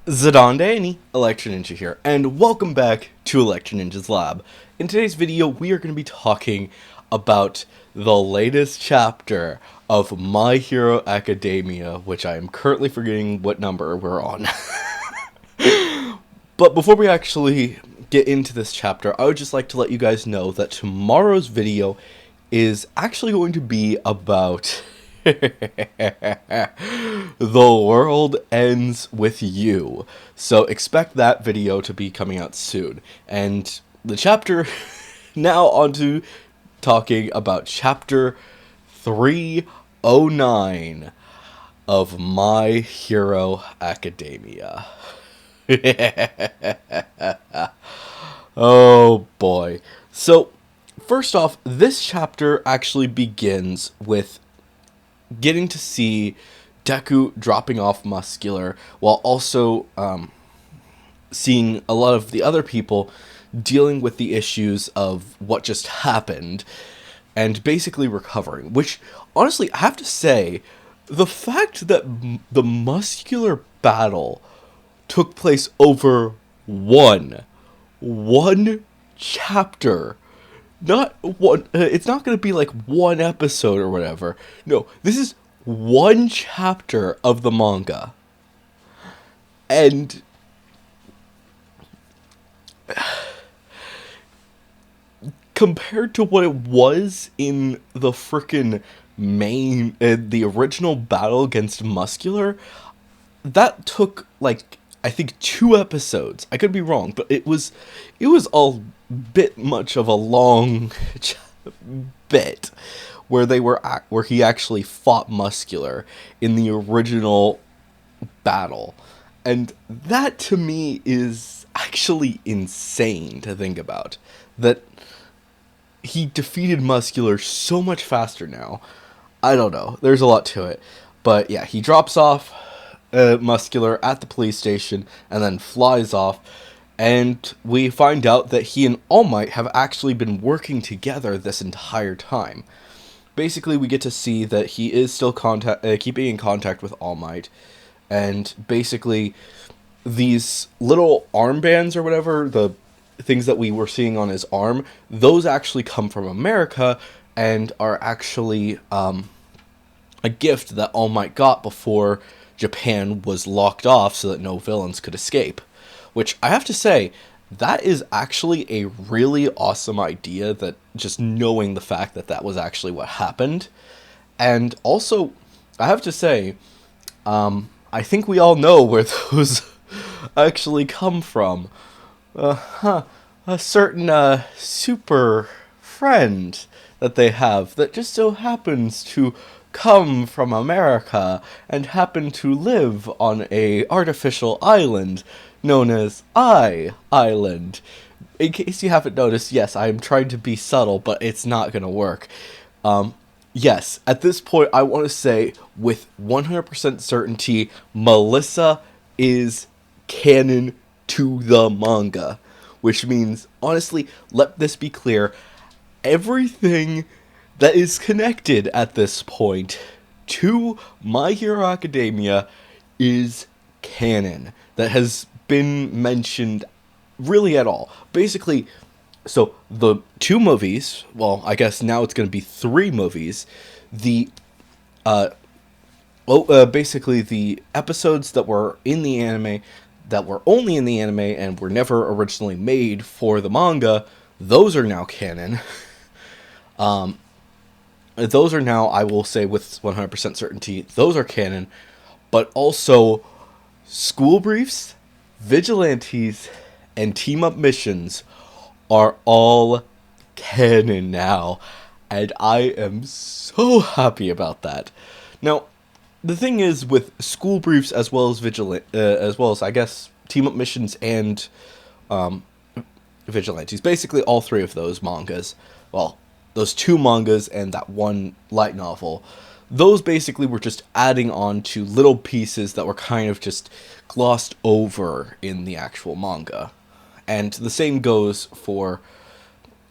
Zadandani, Electro Ninja here, and welcome back to Electro Ninja's Lab. In today's video, we are going to be talking about the latest chapter of My Hero Academia, which I am currently forgetting what number we're on. But before we actually get into this chapter, I would just like to let you guys know that tomorrow's video is actually going to be about The World Ends With You. So expect that video to be coming out soon. And the chapter, now onto talking about chapter 309 of My Hero Academia. Oh boy. So, first off, this chapter actually begins with getting to see Deku dropping off Muscular, while also seeing a lot of the other people dealing with the issues of what just happened, and basically recovering. Which, honestly, I have to say, the fact that the Muscular battle took place over one chapter, not one, it's not going to be like one episode or whatever. No, this is one chapter of the manga. And compared to what it was in the frickin' main, the original battle against Muscular, that took like, I think, 2 episodes. I could be wrong, but it was a bit much of a long bit where where he actually fought Muscular in the original battle. And that to me is actually insane to think about, that he defeated Muscular so much faster now. I don't know. There's a lot to it. But yeah, he drops off Muscular at the police station and then flies off. And we find out that he and All Might have actually been working together this entire time. Basically, we get to see that he is still keeping in contact with All Might. And basically, these little armbands or whatever, the things that we were seeing on his arm, those actually come from America and are actually a gift that All Might got before Japan was locked off so that no villains could escape. Which, I have to say, that is actually a really awesome idea, that just knowing the fact that that was actually what happened. And also, I have to say, I think we all know where those actually come from. A certain super friend that they have that just so happens to come from America and happen to live on a artificial island known as Island. In case you haven't noticed, yes, I am trying to be subtle, but it's not gonna work. Yes, at this point, I want to say with 100% certainty, Melissa is canon to the manga. Which means, honestly, let this be clear, everything that is connected at this point to My Hero Academia is canon. That has been mentioned really at all. Basically, so the 2 movies, well, I guess now it's going to be 3 movies, basically the episodes that were in the anime, that were only in the anime and were never originally made for the manga, those are now canon. Those are now, I will say with 100% certainty, those are canon. But also, school briefs, vigilantes, and team-up missions are all canon now. And I am so happy about that. Now, the thing is, with school briefs as well as I guess team-up missions and vigilantes, basically all 3 of those mangas, well, those 2 mangas and that 1 light novel, those basically were just adding on to little pieces that were kind of just glossed over in the actual manga. And the same goes for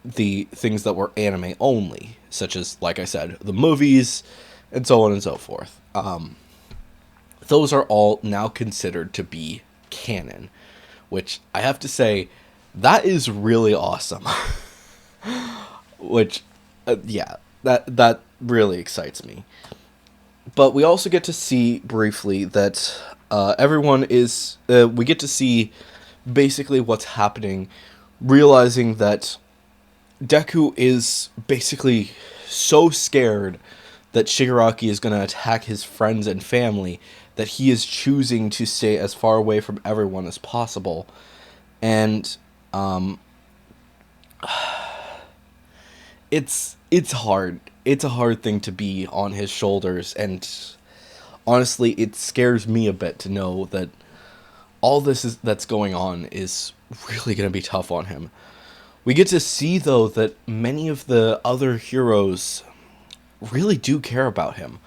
the things that were anime only, such as, like I said, the movies, and so on and so forth. Those are all now considered to be canon, which I have to say, that is really awesome. Which, yeah, that really excites me. But we also get to see briefly that everyone is. We get to see basically what's happening, realizing that Deku is basically so scared that Shigaraki is going to attack his friends and family that he is choosing to stay as far away from everyone as possible. And it's hard. It's a hard thing to be on his shoulders, and honestly, it scares me a bit to know that all that's going on is really going to be tough on him. We get to see, though, that many of the other heroes really do care about him.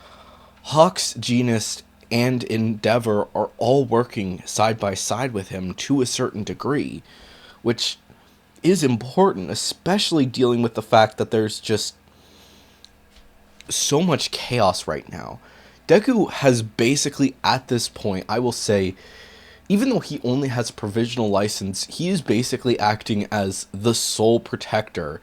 Hawks, Genist, and Endeavor are all working side by side with him to a certain degree, which is important, especially dealing with the fact that there's just so much chaos right now. Deku has basically, at this point, I will say, even though he only has provisional license, he is basically acting as the sole protector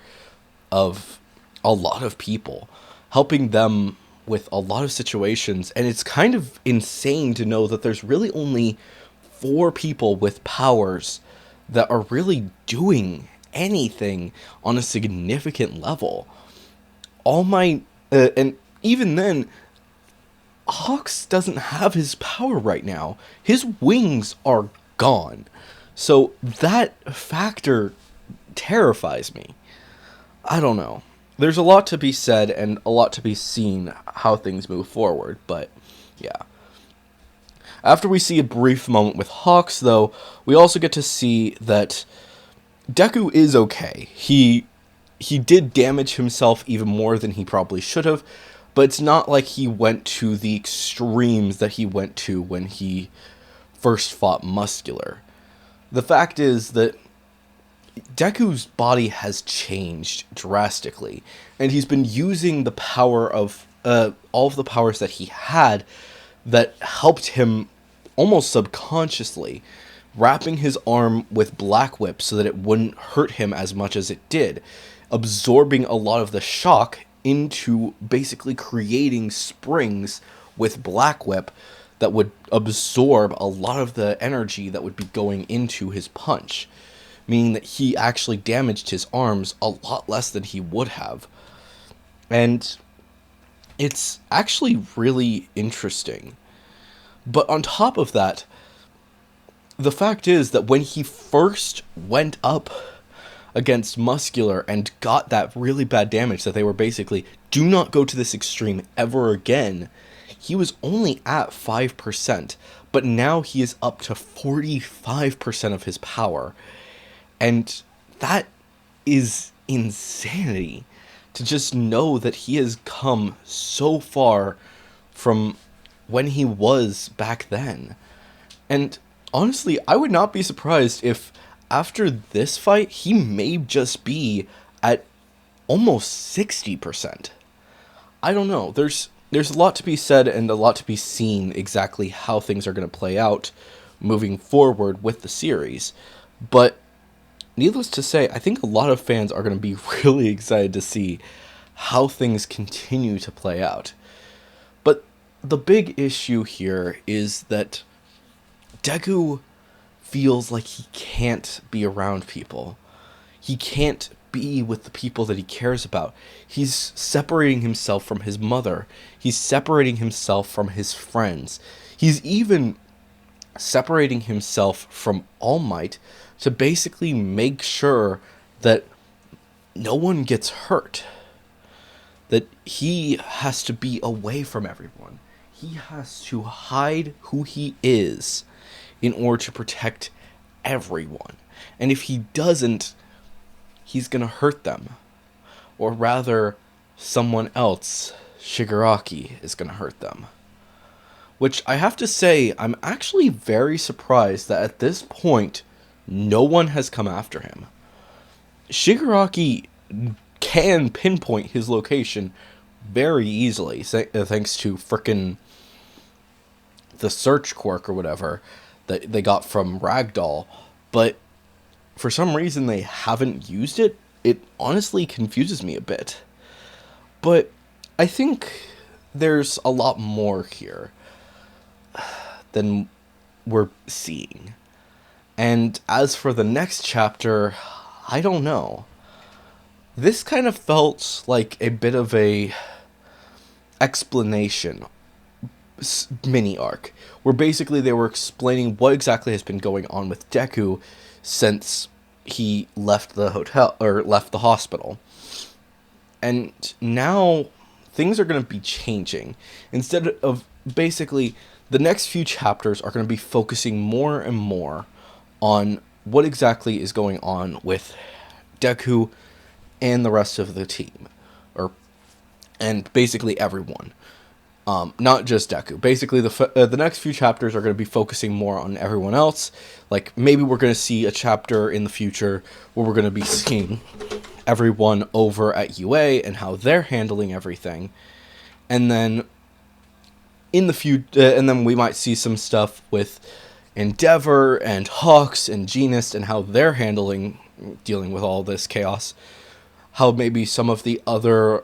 of a lot of people, helping them with a lot of situations. And it's kind of insane to know that there's really only 4 people with powers that are really doing anything on a significant level. All my and even then, Hawks doesn't have his power right now. His wings are gone. So that factor terrifies me. I don't know. There's a lot to be said and a lot to be seen how things move forward, but yeah. After we see a brief moment with Hawks, though, we also get to see that Deku is okay. He did damage himself even more than he probably should have, but it's not like he went to the extremes that he went to when he first fought Muscular. The fact is that Deku's body has changed drastically, and he's been using the power of all of the powers that he had that helped him almost subconsciously, wrapping his arm with Black Whip so that it wouldn't hurt him as much as it did, absorbing a lot of the shock into basically creating springs with Black Whip that would absorb a lot of the energy that would be going into his punch, meaning that he actually damaged his arms a lot less than he would have. And it's actually really interesting. But on top of that, the fact is that when he first went up against Muscular and got that really bad damage that they were basically, do not go to this extreme ever again, he was only at 5%, but now he is up to 45% of his power. And that is insanity, to just know that he has come so far from when he was back then. And honestly, I would not be surprised if after this fight, he may just be at almost 60%. I don't know. There's a lot to be said and a lot to be seen exactly how things are going to play out moving forward with the series. But needless to say, I think a lot of fans are going to be really excited to see how things continue to play out. But the big issue here is that Deku feels like he can't be around people. He can't be with the people that he cares about. He's separating himself from his mother. He's separating himself from his friends. He's even separating himself from All Might to basically make sure that no one gets hurt. That he has to be away from everyone. He has to hide who he is in order to protect everyone. And if he doesn't, he's gonna hurt them. Or rather, someone else, Shigaraki, is gonna hurt them. Which I have to say, I'm actually very surprised that at this point, no one has come after him. Shigaraki can pinpoint his location very easily, thanks to frickin' the search quirk or whatever, that they got from Ragdoll, but for some reason they haven't used it. It honestly confuses me a bit. But I think there's a lot more here than we're seeing. And as for the next chapter, I don't know. This kind of felt like a bit of a explanation mini arc, where basically they were explaining what exactly has been going on with Deku since he left the hotel, or left the hospital. And now things are going to be changing. Instead of, basically, the next few chapters are going to be focusing more and more on what exactly is going on with Deku and the rest of the team, and basically everyone. Not just Deku. Basically, the next few chapters are going to be focusing more on everyone else. Like, maybe we're going to see a chapter in the future where we're going to be seeing everyone over at UA and how they're handling everything. And then and then we might see some stuff with Endeavor and Hawks and Genist and how they're dealing with all this chaos. How maybe some of the other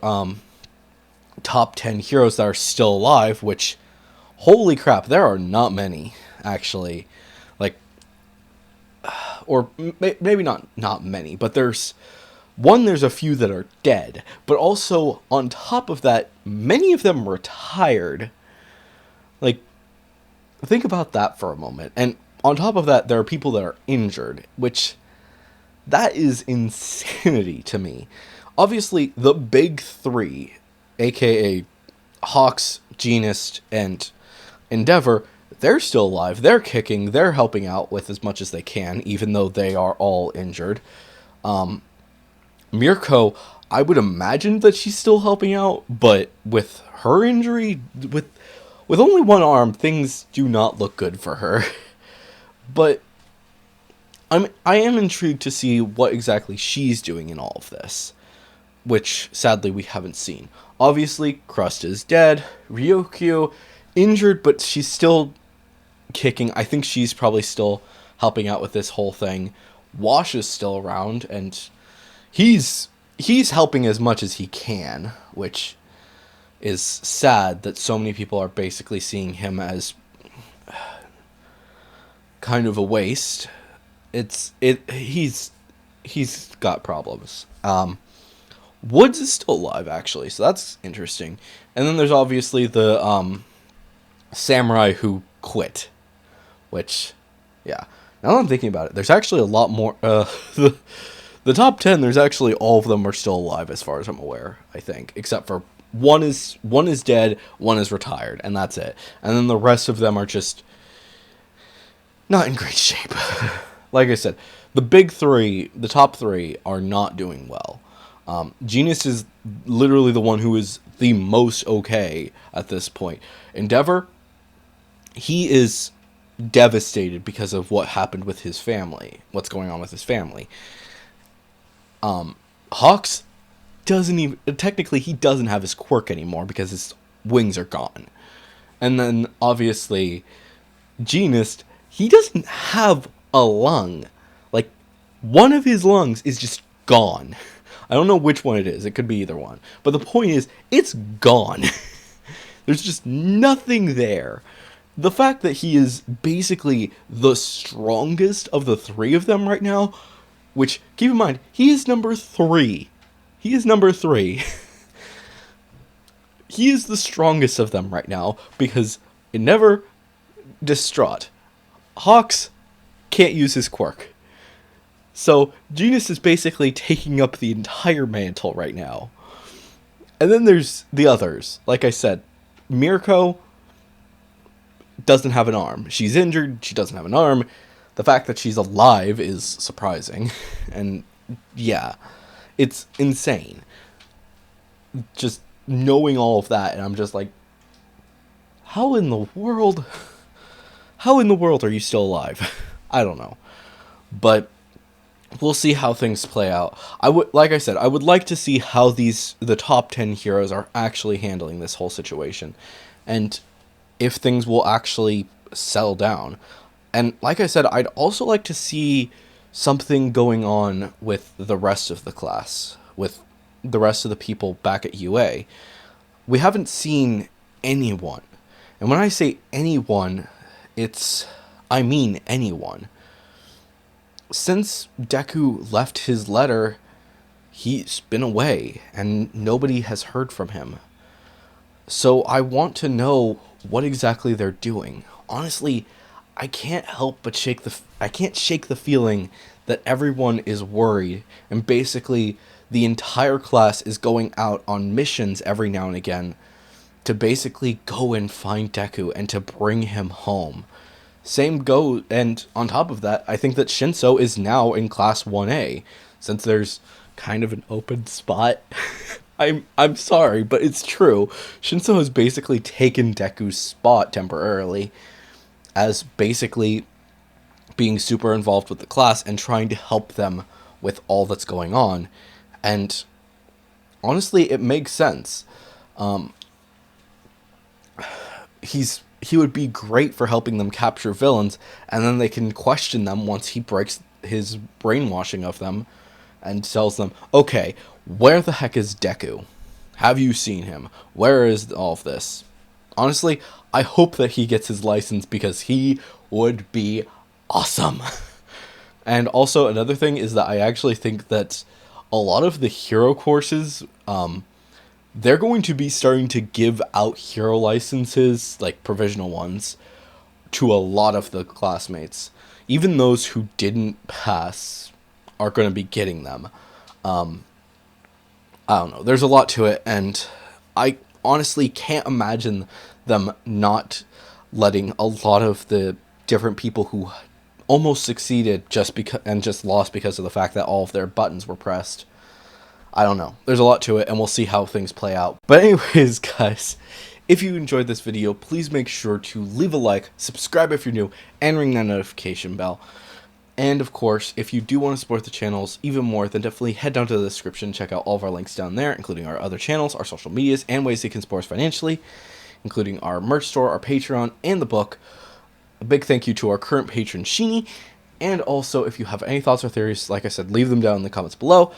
top 10 heroes that are still alive, which, holy crap, there are not many, actually. Like, or maybe not many, but there's a few that are dead, but also, on top of that, many of them retired. Like, think about that for a moment. And on top of that, there are people that are injured, which, that is insanity to me. Obviously, the big three, aka Hawks, Genist, and Endeavor, they're still alive, they're kicking, they're helping out with as much as they can, even though they are all injured. Mirko, I would imagine that she's still helping out, but with her injury, with only one arm, things do not look good for her. But I am intrigued to see what exactly she's doing in all of this, which sadly we haven't seen. Obviously, Crust is dead, Ryukyu injured, but she's still kicking. I think she's probably still helping out with this whole thing. Wash is still around, and he's helping as much as he can, which is sad that so many people are basically seeing him as kind of a waste. He's got problems. Woods is still alive, actually, so that's interesting. And then there's obviously the samurai who quit, which, yeah. Now that I'm thinking about it, there's actually a lot more. The top 10, there's actually all of them are still alive, as far as I'm aware, I think, except for one is dead, one is retired, and that's it. And then the rest of them are just not in great shape. Like I said, the top three are not doing well. Genist is literally the one who is the most okay at this point. Endeavor, he is devastated because of what happened with his family, what's going on with his family. Hawks technically he doesn't have his quirk anymore because his wings are gone. And then obviously Genist, he doesn't have a lung. Like, one of his lungs is just gone. I don't know which one it is. It could be either one. But the point is, it's gone. There's just nothing there. The fact that he is basically the strongest of the three of them right now, which, keep in mind, he is number 3. He is number 3. He is the strongest of them right now because Endeavor, distraught. Hawks can't use his quirk. So, Genist is basically taking up the entire mantle right now. And then there's the others. Like I said, Mirko doesn't have an arm. She's injured, she doesn't have an arm. The fact that she's alive is surprising. And, yeah, it's insane. Just knowing all of that, and I'm just like, how in the world are you still alive? I don't know. But we'll see how things play out. Like I said, I would like to see how the top 10 heroes are actually handling this whole situation, and if things will actually settle down. And like I said, I'd also like to see something going on with the rest of the class, with the rest of the people back at UA. We haven't seen anyone. And when I say anyone, I mean anyone. Since Deku left his letter, he's been away, and nobody has heard from him. So I want to know what exactly they're doing. Honestly, I can't help but I can't shake the feeling that everyone is worried, and basically the entire class is going out on missions every now and again to basically go and find Deku and to bring him home. And on top of that, I think that Shinso is now in class 1A, since there's kind of an open spot. I'm sorry, but it's true. Shinso has basically taken Deku's spot temporarily, as basically being super involved with the class and trying to help them with all that's going on. And honestly, it makes sense. He would be great for helping them capture villains, and then they can question them once he breaks his brainwashing of them and tells them, okay, where the heck is Deku? Have you seen him? Where is all of this? Honestly, I hope that he gets his license, because he would be awesome. And also, another thing is that I actually think that a lot of the hero courses, they're going to be starting to give out hero licenses, like provisional ones, to a lot of the classmates. Even those who didn't pass are going to be getting them. I don't know. There's a lot to it, and I honestly can't imagine them not letting a lot of the different people who almost succeeded just lost because of the fact that all of their buttons were pressed. I don't know. There's a lot to it, and we'll see how things play out. But anyways, guys, if you enjoyed this video, please make sure to leave a like, subscribe if you're new, and ring that notification bell. And of course, if you do want to support the channels even more, then definitely head down to the description, check out all of our links down there, including our other channels, our social medias, and ways you can support us financially, including our merch store, our Patreon, and the book. A big thank you to our current patron, Sheeny. And also, if you have any thoughts or theories, like I said, leave them down in the comments below.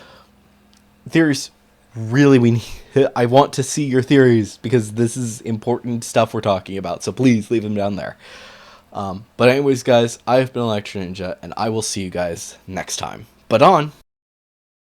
Theories, really, I want to see your theories, because this is important stuff we're talking about, so please leave them down there. But anyways, guys, I've been Electro Ninja, and I will see you guys next time. But on!